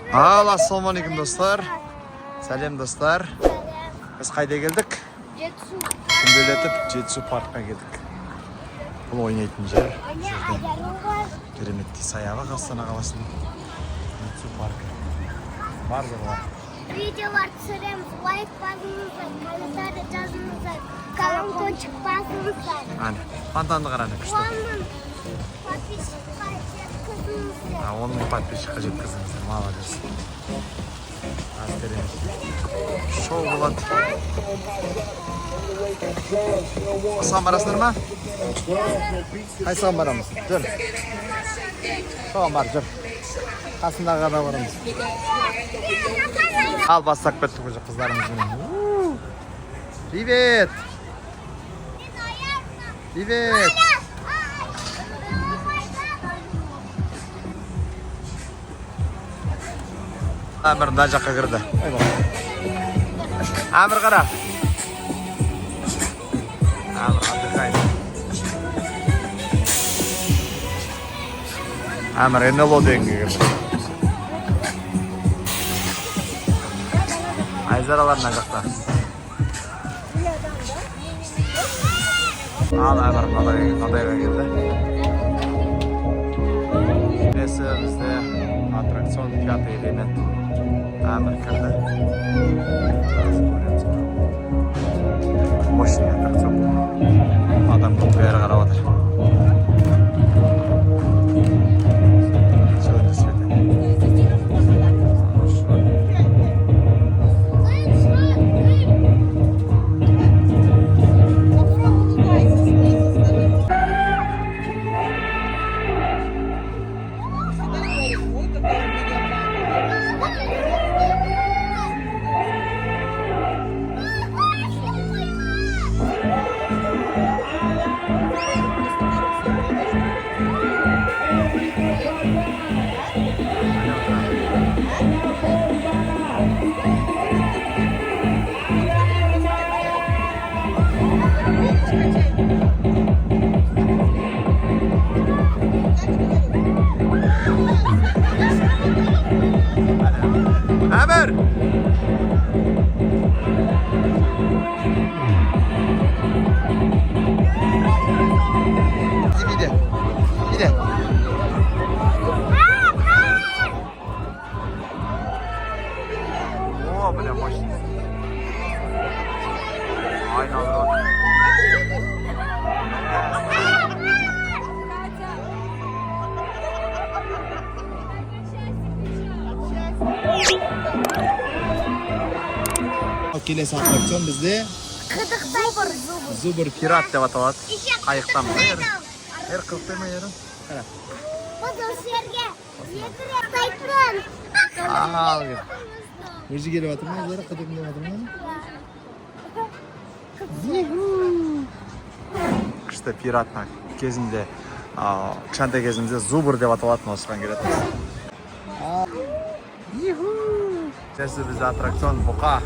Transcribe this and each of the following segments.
Assalamualaikum dostlar. Сәлем достар. Biz қайда келдік? Күнделетіп Жетісу паркқа келдік. Бұл ойнайтын жер. Кереметтей саябақ Астана қаласының Жетісу паркі. Бар жоғар. Видеолар түсіреміз, лайк басыңыздар, комментарий жазыңыздар, колокольчик басыңыздар. Әне, фонтанды қараны күшті. Подписчикқа жеткізіңіздер. 10 мың подписчикқа жеткізіңіздер, молодец. Аз керемет. Шоу болады. Осыған барасыңдар ма? Қайсыған барамыз? Жүр. Соған бар, жүр. Қасындағы ғана барамыз. Ал бастап кеттік уже қыздарымызбен. Привет! Привет! Әмір мына жаққа кірді. Әмір қара. Әмір отдыхает. Әмір НЛО дегенге кірді. Айзаралар мына жақта. Ал Әмір мынадайға келді. Келесі бізде аттракцион пятый элемент. Әмір кірді. Мощный аттракцион. Адам көп бәрі қарап отыр. Әмір! Иди. О, бля, мощный. Айналдырып. Келесі аттракцион бізде Зубр пират деп аталады. Қайықтан бер. Қылықтай ма ерім? Бұл жерге қайтырын. Ал кел. Өзі келіп атыр ма? Өзі қыдырын деп атыр ма? Күшті пиратна кезінде, кішкентай кезімізде Зубр деп аталатын осыған келеді. Келесі бізде аттракцион бұқа.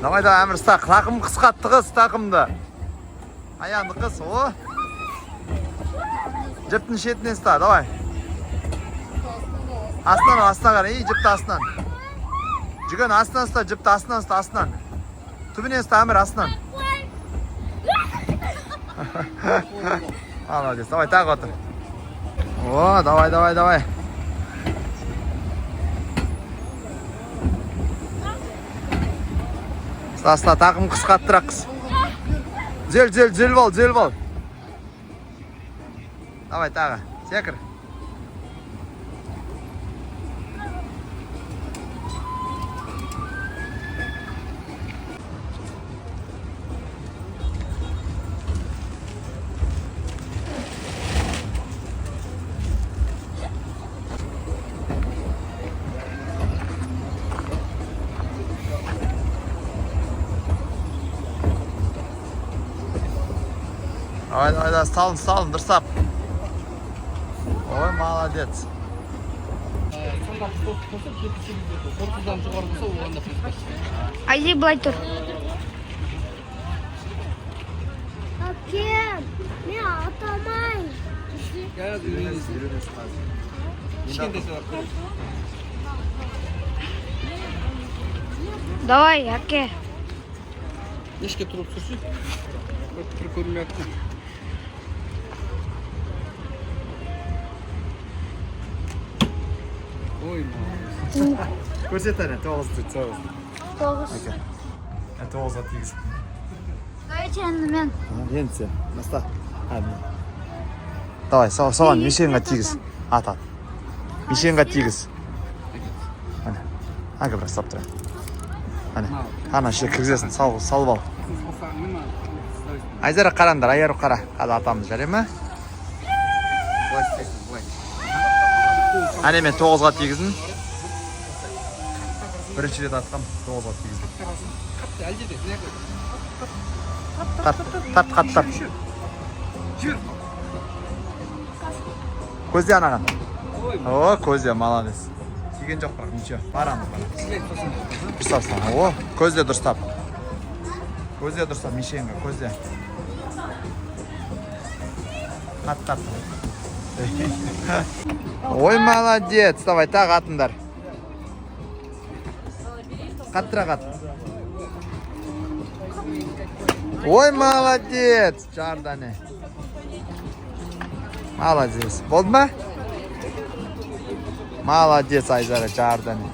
Давай да Әмір ұста, тақым қысқатты қыз тақымды. Аяғынды қыз, о. Жіптің шетінен ұста, давай. Астынан қара, жіпті астынан. Жүген астынан ұста, жіпті астынан ұста, астынан. Түбінен ұста Әмір, астынан. Молодец, давай, тағы отыр. О, давай. Сасла тақым қысқаттырақ қыз. Зел бол. Давай тағы, секір. Давай, салын, дұрсап. Ой, молодец. Айзи былай тұр. Әкем, мен атамай. Давай, яке? Ешке тұрып тұршы. Бір көрінмей атты. Ой, Көрсет әне, 9. Тоғыз. Әке. 9-ға тигіз. Давайте мен. Енді сен, баста. Давай, соған мишенға тигіз. Ат. Мишенға тигіз. Әне. Әке бірақ стап тұра. Әне. Ана ше кіргізесін, салып ал. Айзара қараңдар, айару қара. Қазір атамыз жарай ма? Әне мен 9-ға тигізін. Бірінші рет атқам 9-ға тигізді. Тарт. Көзде анаған. О, көзде, молодец. Тиген жоқ бірақ, ничего. Барамыз. Дұрыстап. О, көзде дұрыстап. Көзде дұрыстап, мишенға, көзде. Тарт. Ой, молодец. Давай, тағы атыңдар. Қаттыра қат. Ой, молодец. Жардане. Молодец. Болды ма? Молодец, Айзара, жардане.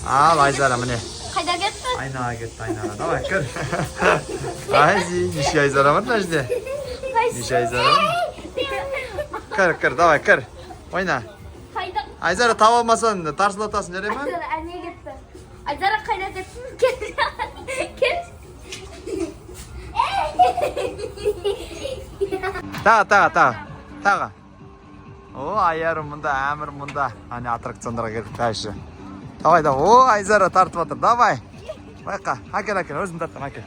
Ал, Айзара, міне. Қайда кетті? Айнаға кетті, айнаға. Давай, кір. Айзи, неше Айзара бар мына жерде? Неше Айзара бар? Кір, давай, кір. Ойна. Қайда? Айзара таба алмасаң тарсылатасың, жарай ма? Әне кетті. Айзара қайда кетті? Тағы. О, айарым мұнда, әмір мұнда. Ане аттракциондарға келдік, тәйші. Давай, о, Айзара тартып атыр, давай. Байқа, әкел, өзім тарттым, әкел.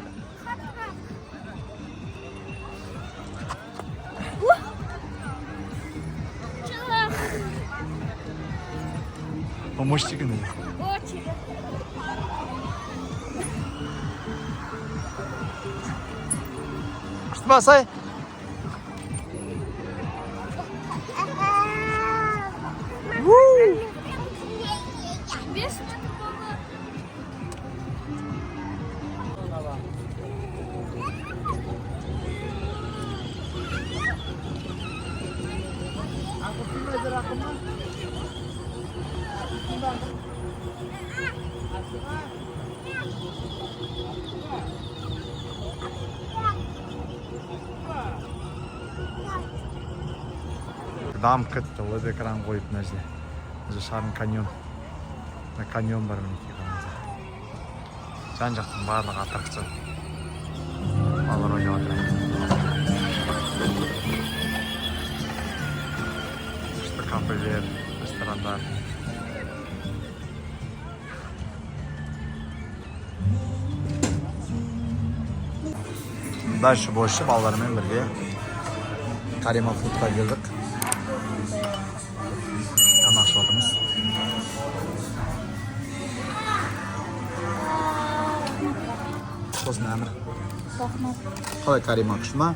О, мощтигін еді. Күшті басай. Дам кетті, өз экран қойып мына жерде. Мына шарын каньон. Каньон бар мінекей қанымызда. Жан жақтың барлығы аттракцион. Балалар ойнап отыр. Күшті кафелер, ресторандар. Дальше больше балалармен бірге Карима фудқа келдік. Тамақ ішіп отырмыз. Сосын әмір. Қалай Карима, күшті ма?